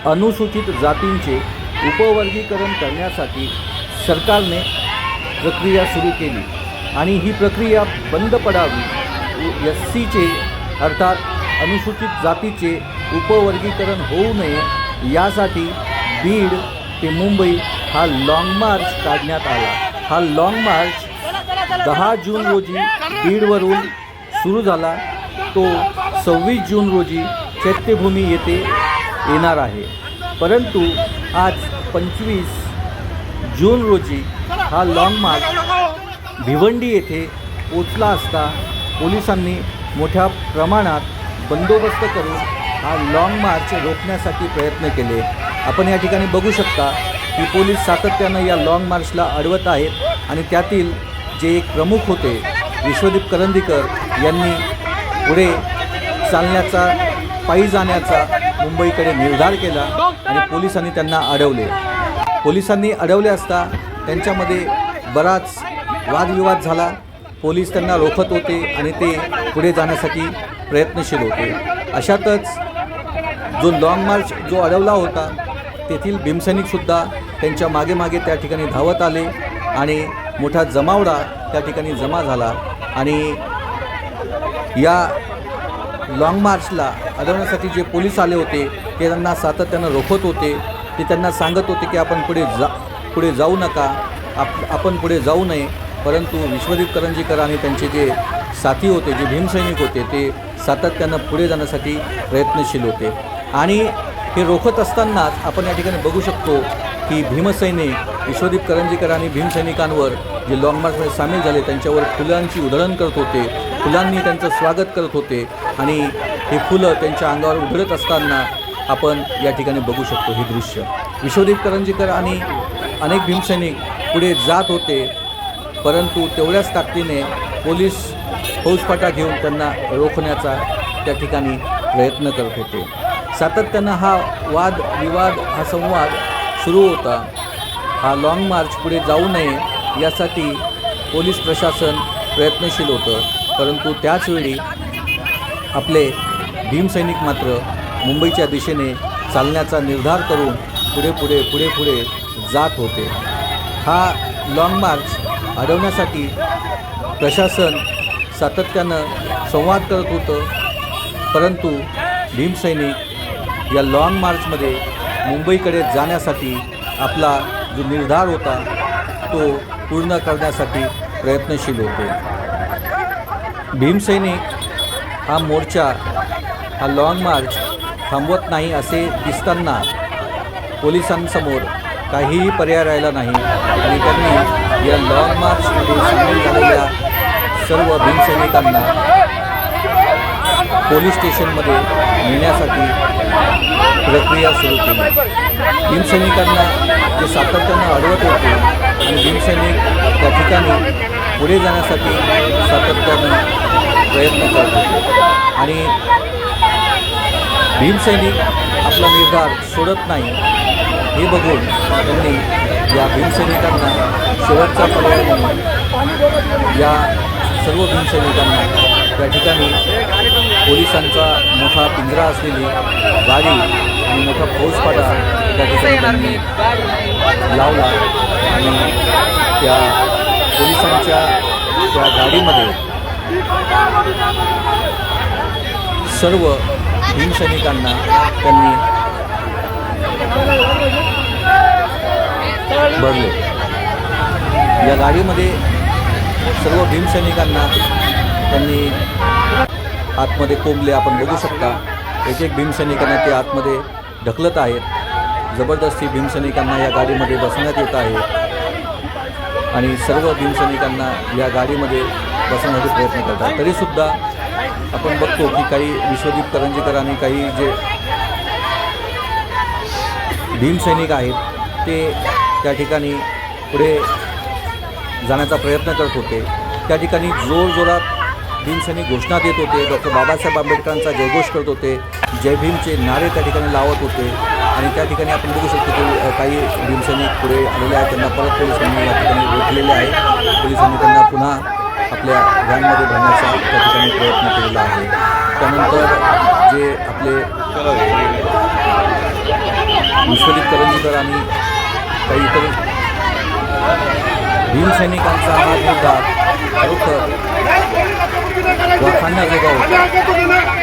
अनुसूचित जातींचे उपवर्गीकरण करण्यासाठी सरकारने प्रक्रिया सुरू केली आणि ही प्रक्रिया बंद पडावी, SCचे अर्थात अनुसूचित जातीचे उपवर्गीकरण होऊ नये यासाठी बीड ते मुंबई हा लाँग मार्च काढण्यात आला। हा लाँग मार्च 10 जून रोजी बीडवरून सुरू झाला, तो 26 जून रोजी चैत्यभूमी येथे येणार आहे। परंतु आज 25 जून रोजी हा लाँग मार्च भिवंडी येथे पोचला असता पोलिसांनी मोठ्या प्रमाणात बंदोबस्त करून हा लाँग मार्च रोखण्यासाठी प्रयत्न केले। आपण या ठिकाणी बघू शकता की पोलीस सातत्यानं या लाँग मार्चला अडवत आहेत आणि त्यातील जे एक प्रमुख होते विश्वदीप करंदीकर यांनी पुढे चालण्याचा, पायी जाण्याचा मुंबईकडे निर्धार केला आणि पोलिसांनी त्यांना अडवले। पोलिसांनी अडवले असता त्यांच्यामध्ये बराच वादविवाद झाला। पोलीस त्यांना रोखत होते आणि ते पुढे जाण्यासाठी प्रयत्नशील होते। अशातच जो लाँग मार्च जो अडवला होता तेथील भीमसैनिकसुद्धा त्यांच्या मागे मागे त्या ठिकाणी धावत आले आणि मोठा जमावडा त्या ठिकाणी जमा झाला आणि या लाँग मार्चला अडवण्यासाठी जे पोलीस आले होते ते त्यांना सातत्यानं रोखत होते। ते त्यांना सांगत होते की आपण पुढे जाऊ नका, आपण पुढे जाऊ नये। परंतु विश्वदीप करंदीकर आणि त्यांचे जे साथी होते, जे भीमसैनिक होते, ते सातत्यानं पुढे जाण्यासाठी प्रयत्नशील होते आणि हे रोखत असतानाच आपण या ठिकाणी बघू शकतो की भीमसैनिक विश्वदीप करंदीकर आणि भीमसैनिकांवर जे लाँग मार्चमध्ये सामील झाले त्यांच्यावर फुलांची उधळण करत होते, फुलांनी त्यांचं स्वागत करत होते आणि हे फुलं त्यांच्या अंगावर उधळत असताना आपण या ठिकाणी बघू शकतो हे दृश्य। विश्वदीप करंदीकर आणि अनेक भीमसैनिक पुढे जात होते, परंतु तेवढ्याच ताकदीने पोलीस फौजफाटा घेऊन त्यांना रोखण्याचा त्या ठिकाणी प्रयत्न करत होते। सातत्यानं हा वादविवाद, हा संवाद सुरू होता। हा लाँग मार्च पुढे जाऊ नये यासाठी पोलीस प्रशासन प्रयत्नशील होतं, परंतु त्याचवेळी आपले भीमसैनिक मात्र मुंबईच्या दिशेने चालण्याचा निर्धार करून पुढे जात होते। हा लाँग मार्च अडवण्यासाठी प्रशासन सातत्यानं संवाद करत होतं, परंतु भीमसैनिक या लाँग मार्चमध्ये मुंबईकडे जाण्यासाठी आपला जो निर्धार होता तो पूर्ण करण्यासाठी प्रयत्नशील होते। भीमसैनिक हा मोर्चा, हा लाँग मार्च थांबवत नाही असे दिसताना पोलिसांसमोर काहीही पर्याय राहिला नाही आणि त्यांनी या लाँग मार्चमध्ये सामील झालेल्या सर्व भीमसैनिकांना पोलीस स्टेशनमध्ये नेण्यासाठी प्रक्रिया सुरू केली। भीमसैनिकांना जे सातत्यानं अडवत होते आणि भीमसैनिक त्या ठिकाणी पुढे जाण्यासाठी सातत्यानं प्रयत्न करत होते आणि भीमसैनिक आपला निर्धार सोडत नाही हे बघून त्यांनी या भीमसैनिकांना शेवटचा पर्याय म्हणून या सर्व भीमसैनिकांना त्या ठिकाणी पोलिसांचा मोठा पिंजरा असलेली गाडी आणि मोठा फौजफाटा त्या ठिकाणी त्यांनी लावला आणि त्या पोलिसांच्या त्या गाडीमध्ये सर्व भीमसैनिकांना त्यांनी भरले। या गाडीमध्ये सर्व भीमसैनिकांना त्यांनी आतमध्ये कोंबले, आपण बघू शकता। एक भीमसैनिकांना ते आतमध्ये ढकलत आहेत। जबरदस्ती भीमसैनिकांना या गाडीमध्ये बसवण्यात येत आहे आणि सर्व भीमसैनिकांना या गाडीमध्ये बसवण्याचा प्रयत्न करतात। तरीसुद्धा आपण बघतो की काही विश्वदीप करंदीकर आणि काही जे भीमसैनिक आहेत ते त्या ठिकाणी पुढे जाण्याचा प्रयत्न करत होते। त्या ठिकाणी जोरजोरात भीमसैनिक घोषणा देत होते, डॉक्टर बाबासाहेब आंबेडकरांचा जयघोष करत होते, जय भीमचे नारे त्या ठिकाणी लावत होते आणि त्या ठिकाणी आपण बघू शकतो की काही भीमसैनिक पुढे आलेले आहेत, त्यांना परत पोलिसांनी या ठिकाणी रोखलेले आहे। पोलिसांनी त्यांना पुन्हा आपल्या व्हॅनमध्ये भरण्याचा त्या ठिकाणी प्रयत्न केलेला आहे। त्यानंतर जे आपले विश्वजित करंजीकर आणि काही इतर भीमसैनिकांचा हा निर्धार खरोखर वाखाणण्याजोगा होता.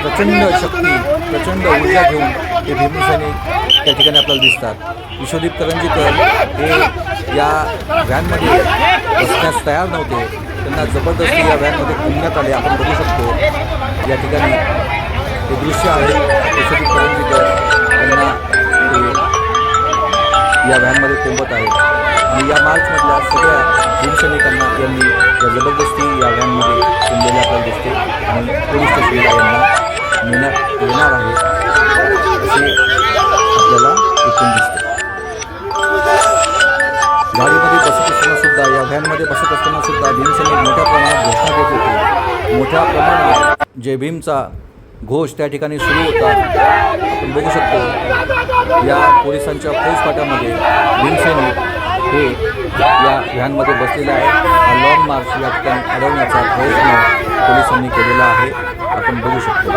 प्रचंड शक्ती, प्रचंड ऊर्जा घेऊन हे भीमसैनिक त्या ठिकाणी आपल्याला दिसतात. विश्वजित करंजीकर हे या व्हॅनमध्ये बसण्यास तयार नव्हते. त्यांना जबरदस्ती या व्हॅनमध्ये कोंबण्यात आले. आपण बघू शकतो या ठिकाणी हे दृश्य आहे. विश्वजित करंजीकर यांना ते या व्हॅनमध्ये कोंबत आहेत आणि या मार्चमधल्या सगळ्या भीमसैनिकांना यांनी या जबरदस्ती या व्हॅनमध्ये कोंबलेले आपल्याला दिसते आणि पोलीस स्टेशनला यांना नेण्यात येणार आहे असे आपल्याला इथून दिसते. गाडीमध्ये बसत असताना सुद्धा, या व्हॅनमध्ये बसत असताना सुद्धा भीमसैनिक मोठ्या प्रमाणात घोषणा देत होते. मोठ्या प्रमाणात जय भीमचा घोष त्या ठिकाणी सुरू होता. आपण बघू शकतो या पोलिसांच्या फौजफाट्यामध्ये भीमसैनिक हे या व्हॅनमध्ये बसलेले आहेत. हा लॉंग मार्च या ठिकाणी अडवण्याचा प्रयत्न पोलिसांनी केलेला आहे. आपण बघू शकतो.